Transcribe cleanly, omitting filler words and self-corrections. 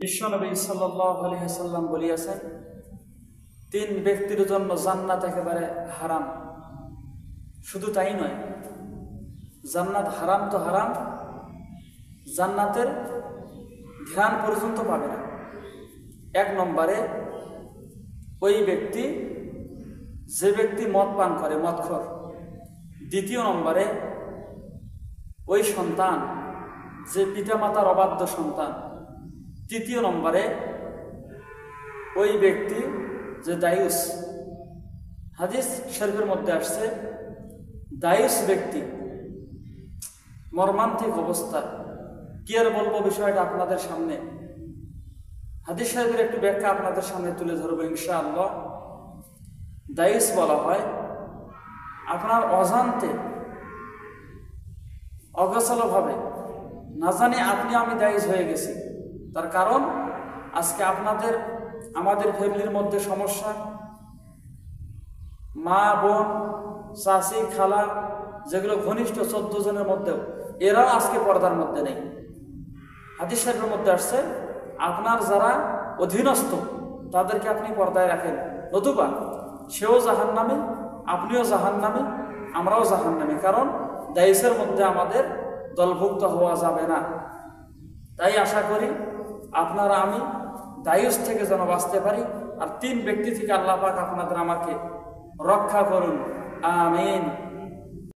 বিশ্বনবী সাল্লাল্লাহু আলাইহি ওয়াসাল্লাম বলিয়াছেন, তিন ব্যক্তির জন্য জান্নাত একেবারে হারাম। শুধু তাই নয়, জান্নাত হারাম তো হারাম, জান্নাতের ধ্যান পর্যন্ত পাবে না। এক নম্বরে ওই ব্যক্তি, যে ব্যক্তি মদ পান করে, মদখোর। দ্বিতীয় নম্বরে ওই সন্তান, যে পিতামাতার অবাধ্য সন্তান। তৃতীয় নম্বরে ওই ব্যক্তি যে দায়ুস। হাদিস শরীফের মধ্যে আসছে, দায়ুস ব্যক্তি মর্মান্তিক অবস্থা। কি আর বলবো বিষয়টা আপনাদের সামনে। হাদিস শরীফের একটু ব্যাখ্যা আপনাদের সামনে তুলে ধরবো ইনশাআল্লাহ। দায়ুস বলা হয় আপনার অজান্তে, অগোছালোভাবে, না জানি আপনি আমি দায়ুস হয়ে গেছি। তার কারণ আজকে আমাদের ফ্যামিলির মধ্যে সমস্যা। মা, বোন, চাচি, খালা, যেগুলো ঘনিষ্ঠ 14 জনের মধ্যেও এরাও আজকে পর্দার মধ্যে নেই। হাদিস শরীফের মধ্যে আসছে, আপনার যারা অধীনস্থ তাদেরকে আপনি পর্দায় রাখেন, নতুবা সেও জাহান্নামী, আপনিও জাহান্নামী, আমরাও জাহান্নামী। কারণ দায়ুসের মধ্যে আমাদের দলভুক্ত হওয়া যাবে না। তাই আশা করি আপনারা আমি দায়ুস থেকে যেন বাঁচতে পারি। আর তিন ব্যক্তি থেকে আল্লাহ পাক আপনাদের আমাকে রক্ষা করুন, আমিন।